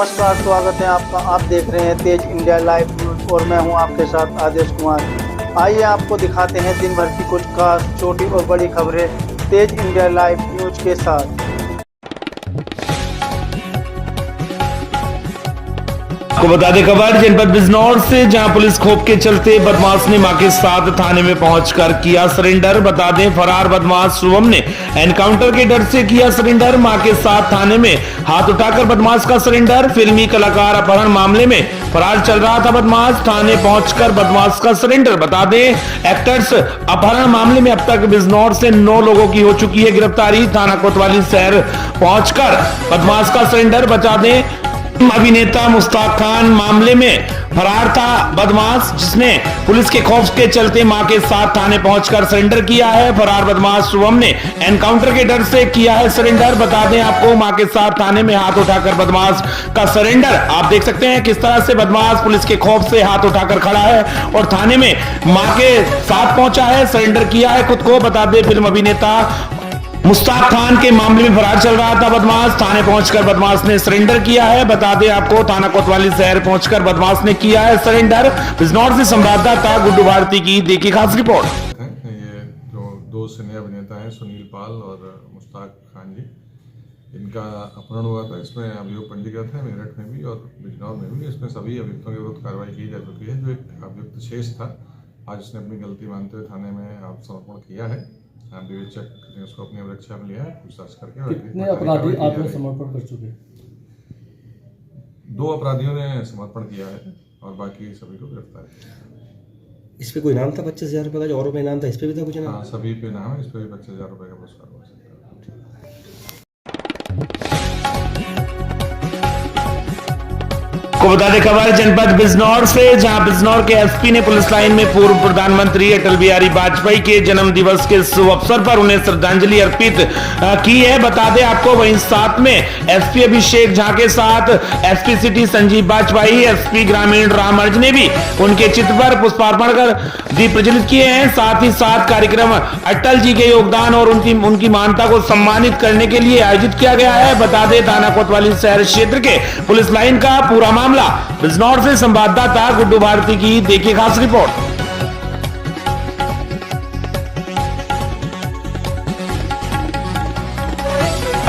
नमस्कार, स्वागत है आपका। आप देख रहे हैं तेज इंडिया लाइव न्यूज और मैं हूं आपके साथ आदेश कुमार। आइए आपको दिखाते हैं दिन भर की कुछ खास छोटी और बड़ी खबरें तेज इंडिया लाइव न्यूज के साथ। को बता दें खबर जनपद बिजनौर से, जहां पुलिस खौफ के चलते बदमाश ने मां के साथ थाने में पहुंचकर किया सरेंडर। बता दें फरार बदमाश शुभम ने एनकाउंटर के डर से किया सरेंडर। मां के साथ थाने में हाथ उठाकर बदमाश का सरेंडर। फिल्मी कलाकार अपहरण मामले में फरार चल रहा था बदमाश, थाने पहुंचकर बदमाश का सरेंडर। बता दें एक्टर्स अपहरण मामले में अब तक बिजनौर से 9 लोगों की हो चुकी है गिरफ्तारी। थाना कोतवाली शहर पहुंचकर बदमाश का सरेंडर। बता दें अभिनेता मुश्ताक खान मामले में फरार था बदमाश, जिसने पुलिस के खौफ के चलते मां के साथ थाने पहुंचकर सरेंडर किया है। फरार बदमाश शुभम ने एनकाउंटर के डर से किया है सरेंडर। बता दें आपको मां के साथ थाने में हाथ उठाकर बदमाश का सरेंडर। आप देख सकते हैं किस तरह से बदमाश पुलिस के खौफ से हाथ उठाकर खड़ा है और थाने में मां के साथ पहुंचा है, सरेंडर किया है खुद को। बता दें फिल्म अभिनेता मुश्ताक खान के मामले में फरार चल रहा था बदमाश, थाने पहुंचकर बदमाश ने सरेंडर किया है। बता दें आपको थाना कोतवाली शहर पहुंचकर बदमाश ने किया है सरेंडर। बिजनौर से संवाददाता गुड्डू भारती की देखिए खास रिपोर्ट। ये जो 2 सिने अभिनेता हैं सुनील पाल और मुश्ताक खान जी, इनका अपहरण हुआ था। इसमें अभियोग पंजीकृत है मेरठ में भी और बिजनौर में भी। इसमें सभी अभियुक्तों के विरुद्ध कार्रवाई की जा चुकी है। जो एक अभियुक्त शेष था, आज उसने अपनी गलती मानते हुए थाने में आत्मसमर्पण किया है। विवेचक ने उसको अपनी रक्षा में लिया है पूछताछ करके। कितने अपराधी आत्मसमर्पण कर चुके हैं? 2 अपराधियों ने समर्पण किया है और बाकी सभी को गिरफ्तार किया। इस पे कोई नाम था 25,000 रुपये का, जो औरों पे नाम था, इस पे भी था कुछ नाम? हाँ, सभी पे नाम है। इस पे भी 25,000 रुपये का पुरस्कार हो सकता है। को बता दें खबर जनपद बिजनौर से, जहां बिजनौर के एसपी ने पुलिस लाइन में पूर्व प्रधानमंत्री अटल बिहारी वाजपेयी के जन्म दिवस के शुभ अवसर पर उन्हें श्रद्धांजलि अर्पित की है। बता दें आपको वहीं साथ में एसपी अभिषेक झा के साथ SP city Sanjeev Vajpayee, SP ग्रामीण राम अर्ज ने भी उनके चित्र पर पुष्पार्पण कर दीप प्रज्वलित किए हैं। साथ ही साथ कार्यक्रम अटल जी के योगदान और उनकी महानता को सम्मानित करने के लिए आयोजित किया गया है। बता दें थाना कोतवाली शहर क्षेत्र के पुलिस लाइन का पूरा मामला। बिजनौर से संवाददाता गुड्डू भारती की देखिए खास रिपोर्ट।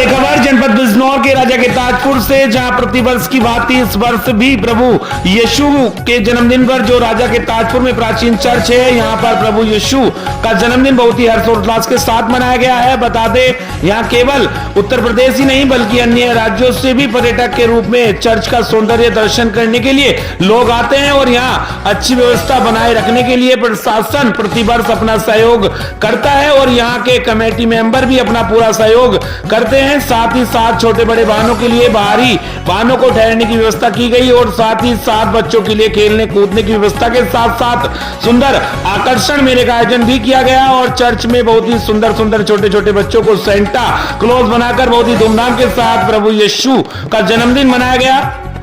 खबर जनपद बिजनौर के राजा के ताजपुर से, जहां प्रतिवर्ष की भांति इस वर्ष भी प्रभु यीशु के जन्मदिन पर जो राजा के ताजपुर में प्राचीन चर्च है, यहां पर प्रभु यीशु का जन्मदिन बहुत ही हर्षोल्लास के साथ मनाया गया है। बता दें यहां केवल उत्तर प्रदेश ही नहीं बल्कि अन्य राज्यों से भी पर्यटक के रूप में चर्च का सौंदर्य दर्शन करने के लिए लोग आते हैं और यहां अच्छी व्यवस्था बनाए रखने के लिए प्रशासन प्रतिवर्ष अपना सहयोग करता है और यहां के कमेटी मेंबर भी अपना पूरा सहयोग करते हैं। साथ ही साथ छोटे बड़े वाहनों के लिए बाहरी वाहनों को ठहरने की व्यवस्था की गई और साथ ही साथ बच्चों के लिए खेलने कूदने की व्यवस्था के साथ साथ सुंदर आकर्षण मेले का आयोजन भी किया गया और चर्च में बहुत ही सुंदर सुंदर छोटे छोटे बच्चों को सेंटा क्लॉज बनाकर बहुत ही धूमधाम के साथ प्रभु यीशु का जन्मदिन मनाया गया।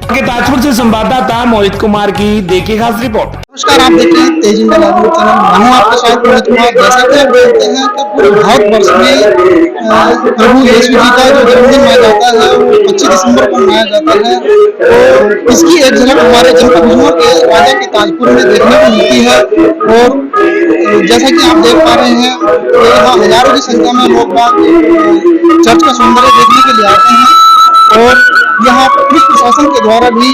के ताजपुर से संवाददाता मोहित कुमार की देखिए खास रिपोर्ट। नमस्कार, आप देख रहे हैं तेज इंडिया लाइव न्यूज चैनल। मैं हूं आपके साथ मोहित कुमार। जैसा कि आप जानते हैं कि पूरे भारतवर्ष में प्रभु यीशु जी का जो जन्मदिन मनाया जाता है वो 25 दिसंबर को मनाया जाता है। तो इसकी एक झलक हमारे जनपद बिजनौर के राजा के ताजपुर में देखने को मिलती है और जैसा कि आप देख पा रहे हैं यहाँ हजारों की संख्या में लोग चर्च का सौंदर्य देखने के लिए आते हैं और यहाँ पुलिस प्रशासन के द्वारा भी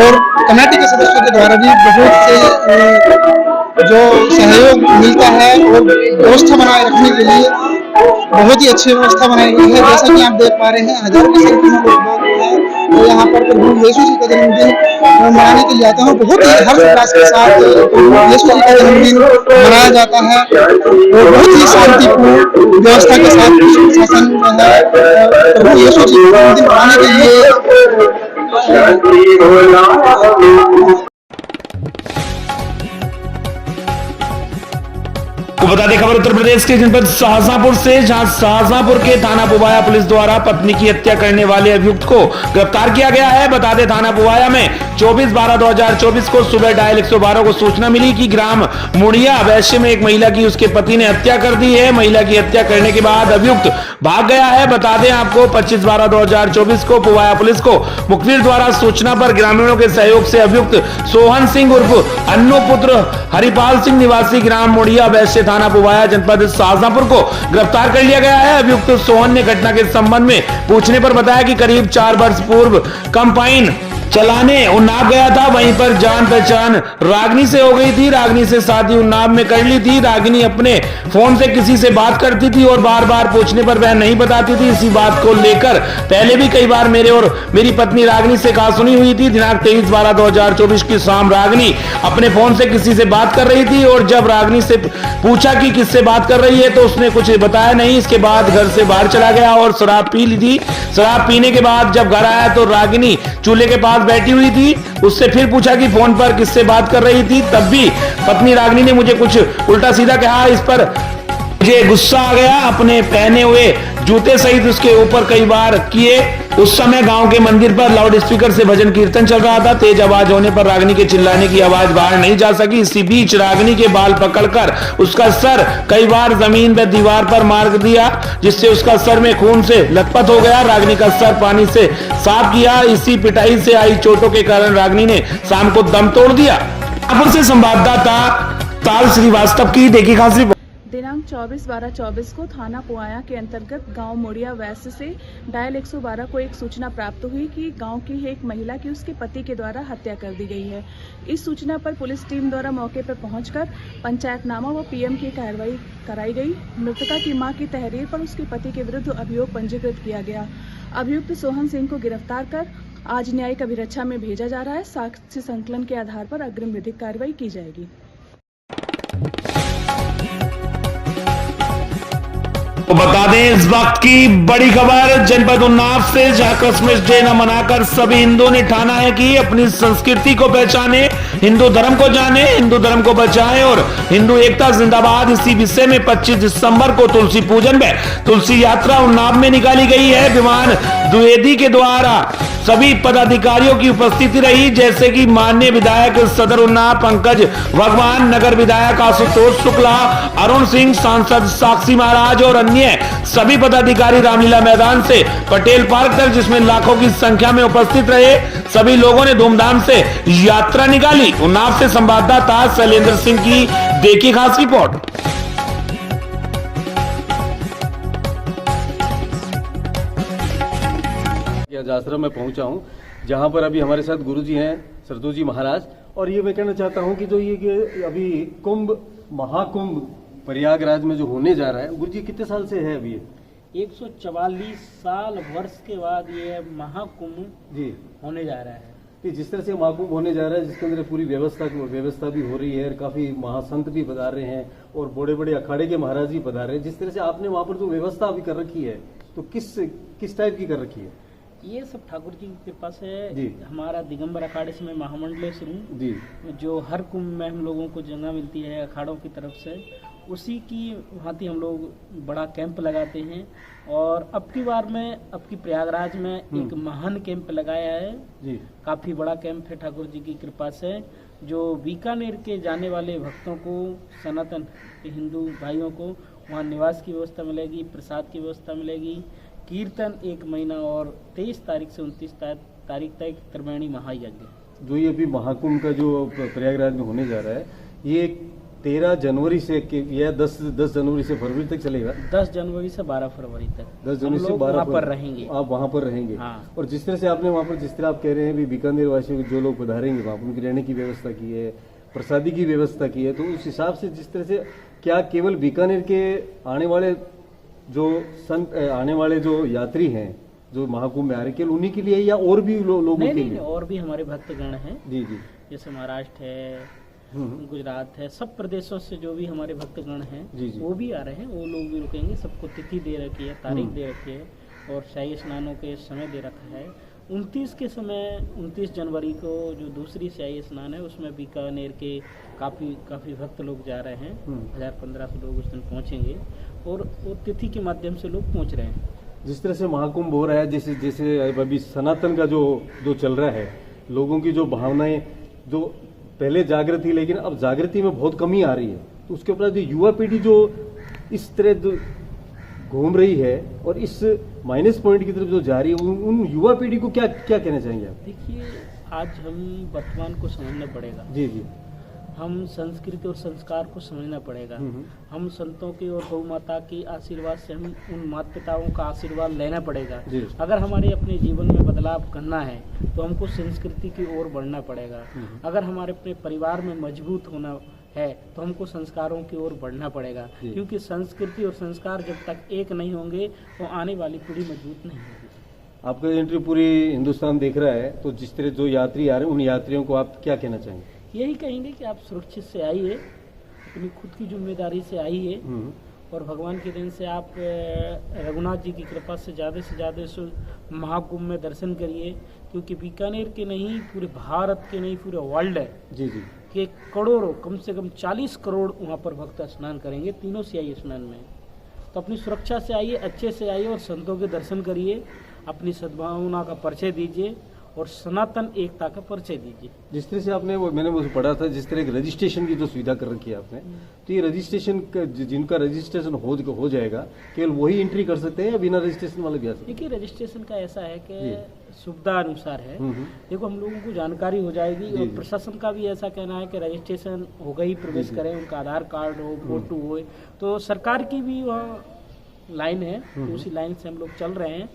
और कमेटी के सदस्यों के द्वारा भी बहुत से जो सहयोग मिलता है और व्यवस्था बनाए रखने के लिए बहुत ही अच्छी व्यवस्था बनाई गई है। जैसा कि आप देख पा रहे हैं हजारों की संख्या में लोग हैं तो यहाँ पर प्रभु यीशु जी का जन्मदिन मनाने के लिए आते हैं। बहुत ही हर्ष उल्लास के साथ प्रभु यीशु जी का जन्मदिन मनाया जाता है और बहुत ही शांतिपूर्ण व्यवस्था के साथ प्रशासन जो है प्रभु यीशु जी का जन्मदिन मनाने के लिए को बता दें खबर उत्तर प्रदेश के जनपद शाहजहांपुर से, जहां शाहजहांपुर के थाना पुबाया पुलिस द्वारा पत्नी की हत्या करने वाले अभियुक्त को गिरफ्तार किया गया है। बता दें थाना पुबाया में 24/12/2024 को सुबह डायल 112 को सूचना मिली कि ग्राम मुड़िया वैश्य में एक महिला की उसके पति ने हत्या कर दी है। महिला की हत्या करने के बाद अभियुक्त भाग गया है। बता दें आपको 25/12/2024 को पुवाया पुलिस को मुखबिर द्वारा सूचना पर ग्रामीणों के सहयोग से अभियुक्त सोहन सिंह उर्फ अन्नू पुत्र हरिपाल सिंह निवासी ग्राम मुड़िया वैश्य थाना पुवाया जनपद शाहजहांपुर को गिरफ्तार कर लिया गया है। अभियुक्त सोहन ने घटना के संबंध में पूछने पर बताया कि करीब 4 वर्ष पूर्व कंपाइन चलाने उन्नाव गया था। वहीं पर जान पहचान रागिनी से हो गई थी। रागिनी से शादी उन्नाव में कर ली थी। रागिनी अपने फोन से किसी से बात करती थी और बार बार पूछने पर वह नहीं बताती थी। इसी बात को लेकर पहले भी कई बार मेरे और मेरी पत्नी रागिनी से कहासुनी हुई थी। दिनांक 23/12/2024 की शाम रागिनी अपने फोन से किसी से बात कर रही थी और जब रागिनी से पूछा कि किससे बात कर रही है तो उसने कुछ बताया नहीं। इसके बाद घर से बाहर चला गया और शराब पी ली थी। शराब पीने के बाद जब घर आया तो रागिनी चूल्हे के पास बैठी हुई थी। उससे फिर पूछा कि फोन पर किससे बात कर रही थी। तब भी पत्नी रागिनी ने मुझे कुछ उल्टा सीधा कहा। इस पर मुझे गुस्सा आ गया। अपने पहने हुए जूते सहित उसके ऊपर कई बार किए। उस समय गांव के मंदिर पर लाउड स्पीकर से भजन कीर्तन चल रहा था। तेज आवाज होने पर रागिनी के चिल्लाने की आवाज बाहर नहीं जा सकी। इसी बीच रागिनी के बाल पकड़कर उसका सर कई बार जमीन पर दीवार पर मार दिया, जिससे उसका सर में खून से लथपथ हो गया। रागिनी का सर पानी से साफ किया। इसी पिटाई से आई चोटों के कारण रागिनी ने शाम को दम तोड़ दिया। रायपुर से संवाददाता ताल श्रीवास्तव की देखी खास रिपोर्ट। दिनांक 24/12/24 को थाना पुआया के अंतर्गत गांव मुड़िया वैश्य से डायल 112 को एक सूचना प्राप्त हुई कि गांव की एक महिला की उसके पति के द्वारा हत्या कर दी गई है। इस सूचना पर पुलिस टीम द्वारा मौके पर पहुंचकर पंचायतनामा व पीएम की कार्रवाई कराई गई। मृतका की मां की तहरीर पर उसके पति के विरुद्ध अभियोग पंजीकृत किया गया। अभियुक्त सोहन सिंह को गिरफ्तार कर आज न्यायिक अभिरक्षा में भेजा जा रहा है। साक्ष्य संकलन के आधार पर अग्रिम विधिक कार्रवाई की जाएगी। तो बता दें इस वक्त की बड़ी खबर जनपद उन्नाव से, जहां क्रिसमस डे न मनाकर सभी हिंदुओं ने ठाना है कि अपनी संस्कृति को पहचाने, हिंदू धर्म को जाने, हिंदू धर्म को बचाएं और हिंदू एकता जिंदाबाद। इसी विषय में 25 दिसंबर को तुलसी पूजन में तुलसी यात्रा उन्नाव में निकाली गई है। विमान द्विवेदी के द्वारा सभी पदाधिकारियों की उपस्थिति रही, जैसे कि माननीय विधायक सदर उन्नाव पंकज भगवान, नगर विधायक आशुतोष शुक्ला, अरुण सिंह, सांसद साक्षी महाराज और अन्य सभी पदाधिकारी रामलीला मैदान से पटेल पार्क तक, जिसमें लाखों की संख्या में उपस्थित रहे। सभी लोगों ने धूमधाम से यात्रा निकाली। उन्नाव से संवाददाता शैलेंद्र सिंह की देखी खास रिपोर्ट। आश्रम में पहुंचा हूं, जहां पर अभी हमारे साथ गुरुजी हैं सरदू जी महाराज। और ये मैं कहना चाहता हूं कि जो ये कि अभी कुंभ महाकुंभ प्रयागराज में जो होने जा रहा है, गुरुजी कितने साल से है अभी? 144 साल वर्ष के बाद ये महाकुंभ जी होने जा रहा है। कि जिस तरह से महाकुंभ होने जा रहा है, जिसके अंदर पूरी व्यवस्था भी हो रही है, काफी महासंत भी पधार रहे हैं और बड़े बड़े अखाड़े के महाराज भी पधार रहे हैं। जिस तरह से आपने वहां पर जो व्यवस्था अभी कर रखी है, तो किस टाइप की कर रखी है? ये सब ठाकुर जी की कृपा से जी। हमारा दिगंबर अखाड़े से मैं महामंडलेश्वर हूँ जी, जो हर कुंभ में हम लोगों को जगह मिलती है अखाड़ों की तरफ से, उसी की भांति हम लोग बड़ा कैंप लगाते हैं। और अब की बार में अब की प्रयागराज में एक महान कैंप लगाया है जी। काफ़ी बड़ा कैंप है ठाकुर जी की कृपा से, जो बीकानेर के जाने वाले भक्तों को, सनातन के हिंदू भाइयों को वहाँ निवास की व्यवस्था मिलेगी, प्रसाद की व्यवस्था मिलेगी, कीर्तन 1 महीना और 23 तारीख से 29 तारीख तक त्रिवेणी महायज्ञ। जो ये अभी महाकुंभ का जो प्रयागराज में होने जा रहा है, ये 13 जनवरी से या 10 जनवरी से फरवरी तक चलेगा। 10 जनवरी से 12 फरवरी तक 10 जनवरी से 12 वहाँ पर रहेंगे। आप वहाँ पर रहेंगे। हाँ। और जिस तरह से आपने वहाँ पर, जिस तरह आप कह रहे हैं भी बीकानेर वासियों जो लोग पधारेंगे वहाँ पर उनकी रहने की व्यवस्था की है, प्रसादी की व्यवस्था की है, तो उस हिसाब से जिस तरह से क्या केवल बीकानेर के आने वाले जो यात्री हैं जो महाकुंभ में आ रहे, केवल उन्हीं के लिए या और भी लोगों के लिए? और भी हमारे भक्तगण हैं जी जी, जैसे महाराष्ट्र है, गुजरात है, सब प्रदेशों से जो भी हमारे भक्तगण हैं वो भी आ रहे हैं। वो लोग भी रुकेंगे। सबको तिथि दे रखी है, तारीख दे रखी है और शाही स्नानों के समय दे रखा है। 29 जनवरी को जो दूसरी शाही स्नान है उसमें बीकानेर के काफ़ी भक्त लोग जा रहे हैं। 1000-1500 लोग उस दिन पहुँचेंगे और वो तिथि के माध्यम से लोग पहुँच रहे हैं। जिस तरह से महाकुंभ हो रहा है, जैसे अभी सनातन का जो चल रहा है, लोगों की जो भावनाएं जो पहले जागृत थी, लेकिन अब जागृति में बहुत कमी आ रही है, तो उसके उपरांत युवा पीढ़ी जो इस तरह घूम रही है और इस माइनस पॉइंट की तरफ जो जा रही है, उन युवा पीढ़ी को क्या क्या कहना चाहेंगे आप? देखिए, आज हम वर्तमान को समझना पड़ेगा। जी जी। हम संस्कृति और संस्कार को समझना पड़ेगा। हम संतों की और गौ माता की आशीर्वाद से हम उन माता पिताओं का आशीर्वाद लेना पड़ेगा। अगर हमारे अपने जीवन में बदलाव करना है तो हमको संस्कृति की ओर बढ़ना पड़ेगा। अगर हमारे अपने परिवार में मजबूत होना है तो हमको संस्कारों की ओर बढ़ना पड़ेगा, क्योंकि संस्कृति और संस्कार जब तक एक नहीं होंगे तो आने वाली पीढ़ी मजबूत नहीं होगी। आपका एंट्री पूरी हिंदुस्तान देख रहा है, तो जिस तरह जो यात्री आ रहे हैं उन यात्रियों को आप क्या कहना चाहेंगे? यही कहेंगे कि आप सुरक्षित से आइए, अपनी खुद की जिम्मेदारी से आइए और भगवान के दिन से आप रघुनाथ जी की कृपा से ज़्यादा महाकुंभ में दर्शन करिए, क्योंकि बीकानेर के नहीं, पूरे भारत के नहीं, पूरे वर्ल्ड है जी जी कि करोड़ों, कम से कम 40 करोड़ वहाँ पर भक्त स्नान करेंगे तीनों सियाई स्नान में। तो अपनी सुरक्षा से आइए, अच्छे से आइए और संतों के दर्शन करिए, अपनी सद्भावना का परिचय दीजिए और सनातन एकता का परिचय दीजिए। जिस तरह से आपने वो मैंने वो पढ़ा था, जिस तरह रजिस्ट्रेशन की जो सुविधा कर रखी है आपने, तो ये रजिस्ट्रेशन जिनका रजिस्ट्रेशन हो जाएगा केवल वही एंट्री कर सकते हैं या बिना रजिस्ट्रेशन वाले भी आ सकते हैं? देखिए, रजिस्ट्रेशन का ऐसा है कि सुविधा अनुसार है। देखो, हम लोगों को जानकारी हो जाएगी और प्रशासन का भी ऐसा कहना है कि रजिस्ट्रेशन होगा ही प्रवेश करें, उनका आधार कार्ड हो, फोटो हो। तो सरकार की भी वहाँ लाइन है, तो उसी लाइन से हम लोग चल रहे हैं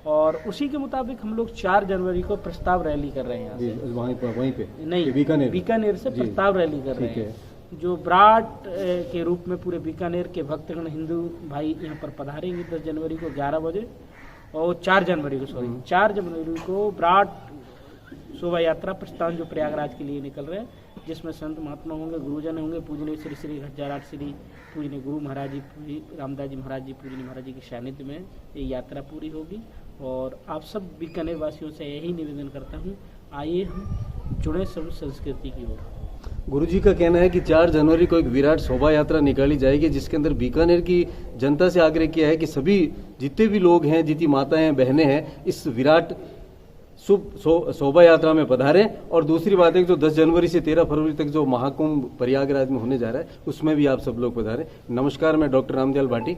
और उसी के मुताबिक हम लोग 4 जनवरी को प्रस्ताव रैली कर रहे हैं। वहीं पे नहीं, बीकानेर से प्रस्ताव रैली कर रहे हैं, जो विराट के रूप में पूरे बीकानेर के भक्तगण हिंदू भाई यहाँ पर पधारेंगे 10 जनवरी को 11 बजे और 4 जनवरी को विराट शोभा यात्रा प्रस्थान जो प्रयागराज के लिए निकल रहे हैं, जिसमें संत महात्मा होंगे, गुरुजन होंगे, पूजनीय श्री श्री हजाराट श्री पूजनीय गुरु महाराज जी, रामदास जी महाराज जी, पूजनीय महाराज जी के सानिध्य में ये यात्रा पूरी होगी। और आप सब बीकानेर वासियों से यही निवेदन करता हूँ, आइए हम जुड़े सब संस्कृति की ओर। गुरुजी का कहना है कि 4 जनवरी को एक विराट शोभा यात्रा निकाली जाएगी, जिसके अंदर बीकानेर की जनता से आग्रह किया है कि सभी जितने भी लोग हैं, जितनी माताएं बहनें हैं, इस विराट शुभ शोभा यात्रा में पधारें। और दूसरी बात है कि जो 10 जनवरी से 13 फरवरी तक जो महाकुंभ प्रयागराज में होने जा रहा है, उसमें भी आप सब लोग पधारें। नमस्कार, मैं डॉक्टर रामदयाल भाटी।